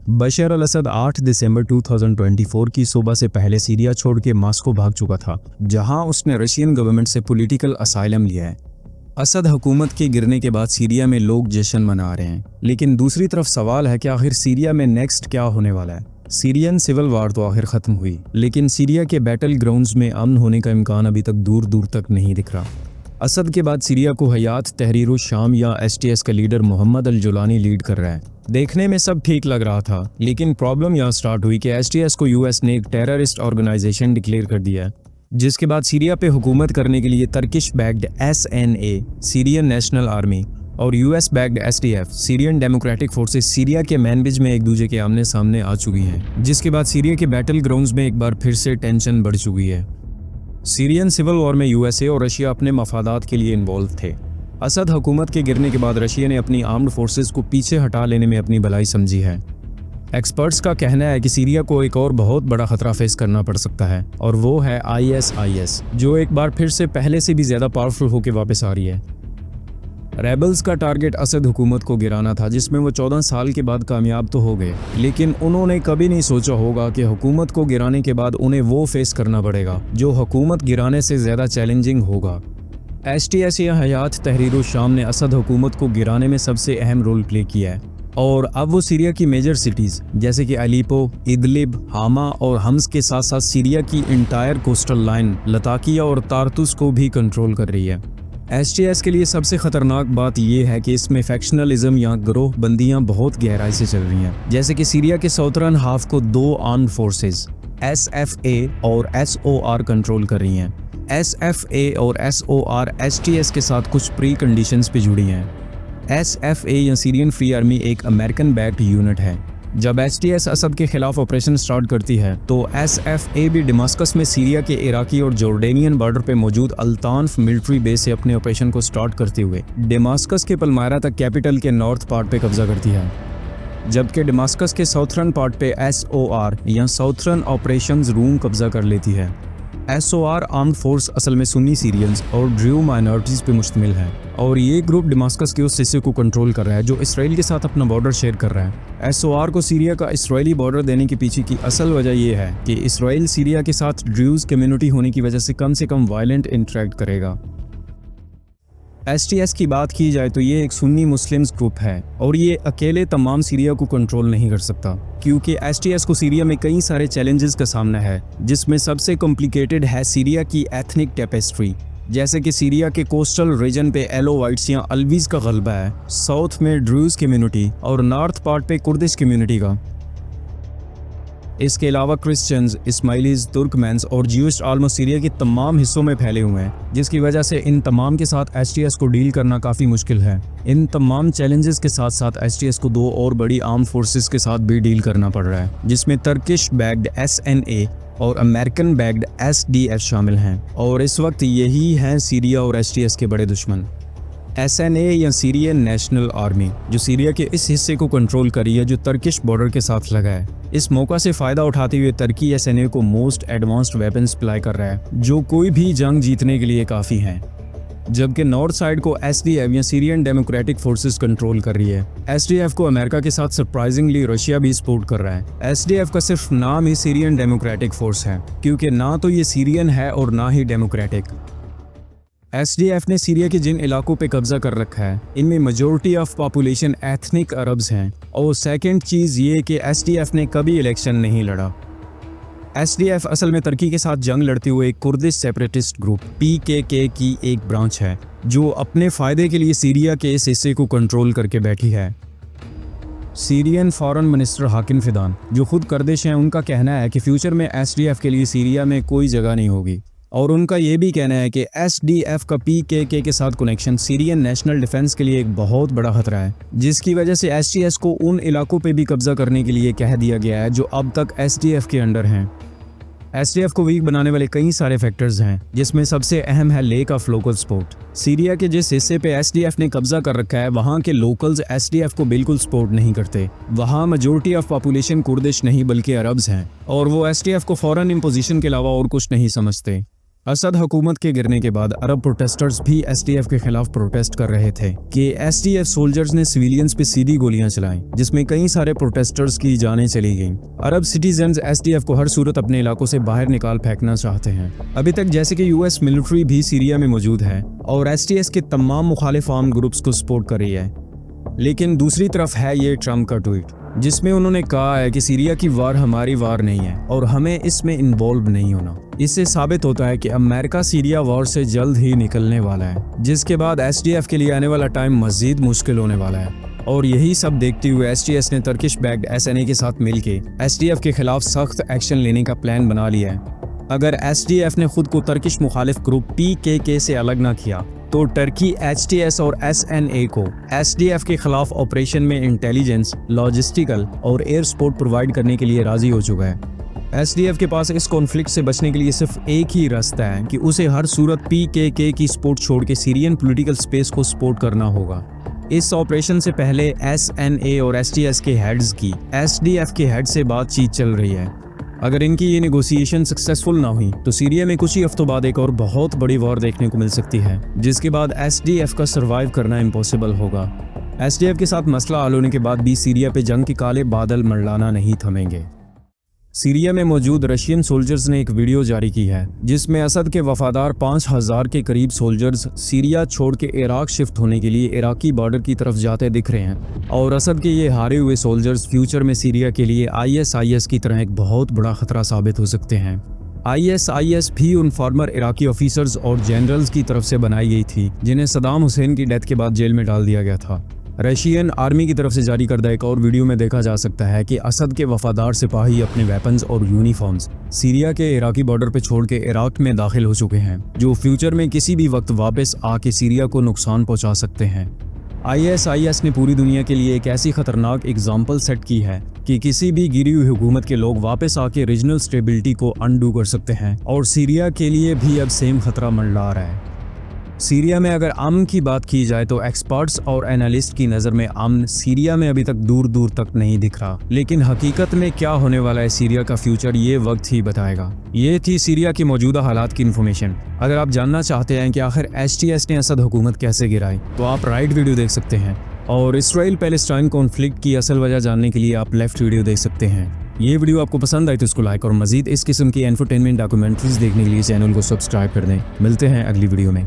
बशर अल असद 8 दिसंबर 2024 की सुबह से पहले सीरिया छोड़ के मॉस्को भाग चुका था, जहां उसने रशियन गवर्नमेंट से पॉलिटिकल असाइलम लिया है। असद हुकूमत के गिरने के बाद सीरिया में लोग जश्न मना रहे हैं, लेकिन दूसरी तरफ सवाल है कि आखिर सीरिया में नेक्स्ट क्या होने वाला है। सीरियन सिविल वार तो आखिर ख़त्म हुई, लेकिन सीरिया के बैटल ग्राउंड्स में अमन होने का इम्कान अभी तक दूर दूर तक नहीं दिख रहा। असद के बाद सीरिया को हयात तहरीर शाम या STS का लीडर मोहम्मद अल जुलानी लीड कर रहा है। देखने में सब ठीक लग रहा था, लेकिन प्रॉब्लम यहाँ स्टार्ट हुई कि STS को US ने एक टेररिस्ट ऑर्गेनाइजेशन डिक्लेयर कर दिया, जिसके बाद सीरिया पे हुकूमत करने के लिए Turkish backed SNA Syrian national army और US backed SDF Syrian democratic forces Syria के मैनबिज में एक दूसरे के आमने सामने आ चुकी हैं, जिसके बाद सीरिया के बैटल ग्राउंड्स में एक बार फिर से टेंशन बढ़ चुकी है। सीरियन सिविल वॉर में USA और रशिया अपने मफादात के लिए इन्वॉल्व थे। असद हुकूमत के गिरने के बाद रशिया ने अपनी आर्म्ड फोर्सेस को पीछे हटा लेने में अपनी भलाई समझी है। एक्सपर्ट्स का कहना है कि सीरिया को एक और बहुत बड़ा खतरा फेस करना पड़ सकता है, और वो है ISIS, जो एक बार फिर से पहले से भी ज़्यादा पावरफुल होकर वापस आ रही है। रेबल्स का टारगेट असद हुकूमत को गिराना था, जिसमें वो 14 साल के बाद कामयाब तो हो गए, लेकिन उन्होंने कभी नहीं सोचा होगा कि हुकूमत को गिराने के बाद उन्हें वो फेस करना पड़ेगा जो हुकूमत गिराने से ज़्यादा चैलेंजिंग होगा। STS या हयात तहरीर शाम ने असद हुकूमत को गिराने में सबसे अहम रोल प्ले किया है, और अब वो सीरिया की मेजर सिटीज़ जैसे कि अलीपो, इदलिब, हामा और हम्स के साथ साथ सीरिया की इंटायर कोस्टल लाइन लताकिया और तारतुस को भी कंट्रोल कर रही है। STS के लिए सबसे ख़तरनाक बात यह है कि इसमें फैक्शनलिज्म या ग्रोह बंदियाँ बहुत गहराई से चल रही हैं, जैसे कि सीरिया के साउथर्न हाफ को दो आर्म्ड फोर्सेस SFA और SOR कंट्रोल कर रही हैं। SFA और SOR STS के साथ कुछ प्री कंडीशंस पे जुड़ी हैं। SFA या सीरियन फ्री आर्मी एक अमेरिकन बैक्ड यूनिट है। जब STS असद के खिलाफ ऑपरेशन स्टार्ट करती है तो SFA भी दमास्कस में सीरिया के इराकी और जॉर्डेनियन बॉर्डर पे मौजूद अल्तानफ मिलिट्री बेस से अपने ऑपरेशन को स्टार्ट करते हुए दमास्कस के पलमायरा तक कैपिटल के नॉर्थ पार्ट पे कब्जा करती है, जबकि दमास्कस के साउथर्न पार्ट पे SOR या साउथर्न ऑपरेशंस रूम कब्जा कर लेती है। SOR आर्म्ड फोर्स असल में सुन्नी सीरियंस और ड्रू माइनॉरिटीज़ पे मुश्तमिल है, और ये ग्रुप दमास्कस के उस हिस्से को कंट्रोल कर रहा है जो इसराइल के साथ अपना बॉर्डर शेयर कर रहा है। SOR को सीरिया का इसराइली बॉर्डर देने के पीछे की असल वजह यह है कि इसराइल सीरिया के साथ ड्रूज कम्युनिटी होने की वजह से कम वायलेंट इंटरेक्ट करेगा। STS की बात की जाए तो ये एक सुन्नी मुस्लिम्स ग्रुप है, और ये अकेले तमाम सीरिया को कंट्रोल नहीं कर सकता, क्योंकि STS को सीरिया में कई सारे चैलेंजेस का सामना है, जिसमें सबसे कॉम्प्लिकेटेड है सीरिया की एथनिक टेपेस्ट्री, जैसे कि सीरिया के कोस्टल रीजन पे एलोवाइट्स या अलवीज का गलबा है, साउथ में ड्रूज कम्युनिटी और नॉर्थ पार्ट पे कुर्दिश कम्युनिटी का। इसके अलावा क्रिश्चियंस, इस्माइलीज, तुर्कमेंस और ज्यूइश ऑलमोस्ट सीरिया के तमाम हिस्सों में फैले हुए हैं, जिसकी वजह से इन तमाम के साथ STS को डील करना काफ़ी मुश्किल है। इन तमाम चैलेंजेस के साथ साथ STS को दो और बड़ी आर्म फोर्सेस के साथ भी डील करना पड़ रहा है, जिसमें टर्किश बैक्ड SNA और अमेरिकन बैक्ड SDF शामिल हैं, और इस वक्त यही हैं सीरिया और STS के बड़े दुश्मन। SNA या सीरियन नेशनल आर्मी जो सीरिया के इस हिस्से को कंट्रोल करी है जो टर्किश बॉर्डर के साथ लगा है। इस मौका से फ़ायदा उठाते हुए तुर्की SNA को मोस्ट एडवांस्ड वेपन सप्लाई कर रहा है, जो कोई भी जंग जीतने के लिए काफ़ी हैं, जबकि नॉर्थ साइड को SDF या सीरियन डेमोक्रेटिक फोर्सेस कंट्रोल कर रही है। SDF को अमेरिका के साथ सरप्राइजिंगली रशिया भी सपोर्ट कर रहा है। SDF का सिर्फ नाम ही सीरियन डेमोक्रेटिक फोर्स है, क्योंकि ना तो ये सीरियन है और ना ही डेमोक्रेटिक। SDF ने सीरिया के जिन इलाकों पे कब्जा कर रखा है, इनमें majority of population ethnic Arabs हैं, और सेकंड चीज़ ये कि SDF ने कभी इलेक्शन नहीं लड़ा। SDF असल में तुर्की के साथ जंग लड़ते हुए एक कुर्दिश सेपरेटिस्ट ग्रुप PKK की एक ब्रांच है, जो अपने फ़ायदे के लिए सीरिया के इस हिस्से को कंट्रोल करके बैठी है। सीरियन फॉरेन मिनिस्टर हाकिम फिदान, जो खुद कुर्दिश हैं, उनका कहना है कि फ्यूचर में SDF के लिए सीरिया में कोई जगह नहीं होगी, और उनका ये भी कहना है कि SDF का PKK के साथ कनेक्शन सीरियन नेशनल डिफेंस के लिए एक बहुत बड़ा खतरा है, जिसकी वजह से STS को उन इलाकों पे भी कब्जा करने के लिए कह दिया गया है जो अब तक SDF के अंडर हैं। SDF को वीक बनाने वाले कई सारे फैक्टर्स हैं, जिसमें सबसे अहम है lake of local support. Syria के जिस हिस्से पे SDF ने कब्जा कर रखा है, वहाँ के लोकल्स SDF को बिल्कुल सपोर्ट नहीं करते। वहाँ मेजॉरिटी ऑफ पॉपुलेशन कुर्दिश नहीं बल्कि अरब्स हैं, और वो SDF को फॉरेन इम्पोजिशन के अलावा और कुछ नहीं समझते। असद हुकूमत के गिरने के बाद अरब प्रोटेस्टर्स भी एसटीएफ के खिलाफ प्रोटेस्ट कर रहे थे कि एसटीएफ सोल्जर्स ने सिविलियंस पे सीधी गोलियां चलाई, जिसमें कई सारे प्रोटेस्टर्स की जानें चली गईं। अरब सिटीजन्स एसटीएफ को हर सूरत अपने इलाकों से बाहर निकाल फेंकना चाहते हैं। अभी तक जैसे कि यूएस मिलिट्री भी सीरिया में मौजूद है और एसटीएफ के तमाम मुखालिफ आर्म्ड ग्रुप्स को सपोर्ट कर रही है। लेकिन दूसरी तरफ है ये ट्रम्प का ट्वीट, जिसमें उन्होंने कहा है कि सीरिया की वार हमारी वार नहीं है और हमें इसमें इन्वॉल्व नहीं होना। इससे साबित होता है कि अमेरिका सीरिया वॉर से जल्द ही निकलने वाला है, जिसके बाद एसटीएफ के लिए आने वाला टाइम मजीद मुश्किल होने वाला है। और यही सब देखते हुए एसटीएफ ने टर्किश बैक्ड एसएनए के साथ मिलकर एसटीएफ के खिलाफ सख्त एक्शन लेने का प्लान बना लिया है। अगर एसटीएफ ने खुद को टर्किश मुखालिफ ग्रुप पीकेके से अलग ना किया तो टर्की एचटीएस और एसएनए को एसडीएफ के खिलाफ ऑपरेशन में इंटेलिजेंस, लॉजिस्टिकल और एयर सपोर्ट प्रोवाइड करने के लिए राजी हो चुका है। एसडीएफ के पास इस कॉन्फ्लिक्ट से बचने के लिए सिर्फ एक ही रास्ता है कि उसे हर सूरत पीकेके की सपोर्ट छोड़ के सीरियन पॉलिटिकल स्पेस को सपोर्ट करना होगा। इस ऑपरेशन से पहले एसएनए और एचटीएस के हेड्स की एसडीएफ के हेड से बातचीत चल रही है। अगर इनकी ये नेगोशिएशन सक्सेसफुल ना हुई तो सीरिया में कुछ ही हफ्तों बाद एक और बहुत बड़ी वॉर देखने को मिल सकती है, जिसके बाद एसडीएफ का सरवाइव करना इम्पॉसिबल होगा। एसडीएफ के साथ मसला हल होने के बाद भी सीरिया पे जंग के काले बादल मंडलाना नहीं थमेंगे। सीरिया में मौजूद रशियन सोल्जर्स ने एक वीडियो जारी की है जिसमें असद के वफादार 5000 के करीब सोल्जर्स सीरिया छोड़ के इराक शिफ्ट होने के लिए इराकी बॉर्डर की तरफ जाते दिख रहे हैं। और असद के ये हारे हुए सोल्जर्स फ्यूचर में सीरिया के लिए आईएसआईएस की तरह एक बहुत बड़ा खतरा साबित हो सकते हैं। आईएसआईएस भी उन फॉर्मर इराकी ऑफिसर्स और जनरल्स की तरफ से बनाई गई थी जिन्हें सदाम हुसैन की डेथ के बाद जेल में डाल दिया गया था। रशियन आर्मी की तरफ से जारी करदा एक और वीडियो में देखा जा सकता है कि असद के वफादार सिपाही अपने वेपन्स और यूनिफॉर्म्स सीरिया के इराकी बॉर्डर पर छोड़ के इराक में दाखिल हो चुके हैं, जो फ्यूचर में किसी भी वक्त वापस आके सीरिया को नुकसान पहुंचा सकते हैं। आईएसआईएस ने पूरी दुनिया के लिए एक ऐसी खतरनाक एग्जाम्पल सेट की है कि किसी भी गिरी हुई हुकूमत के लोग वापस आके रीजनल स्टेबिलिटी को अनडू कर सकते हैं और सीरिया के लिए भी अब सेम खतरा मंडरा रहा है। सीरिया में अगर अमन की बात की जाए तो एक्सपर्ट्स और एनालिस्ट की नज़र में अमन सीरिया में अभी तक दूर दूर तक नहीं दिख रहा, लेकिन हकीकत में क्या होने वाला है सीरिया का फ्यूचर ये वक्त ही बताएगा। ये थी सीरिया की मौजूदा हालात की इन्फॉर्मेशन। अगर आप जानना चाहते हैं कि आखिर एचटीएस ने असद हुकूमत कैसे गिराई तो आप राइट वीडियो देख सकते हैं, और इसराइल पैलेस्टाइन कॉन्फ्लिक्ट की असल वजह जानने के लिए आप लेफ्ट वीडियो देख सकते हैं। ये वीडियो आपको पसंद आई तो इसको लाइक और मजीद इस किस्म की एंटरटेनमेंट डॉक्यूमेंट्रीज देखने के लिए चैनल को सब्सक्राइब कर दें। मिलते हैं अगली वीडियो में।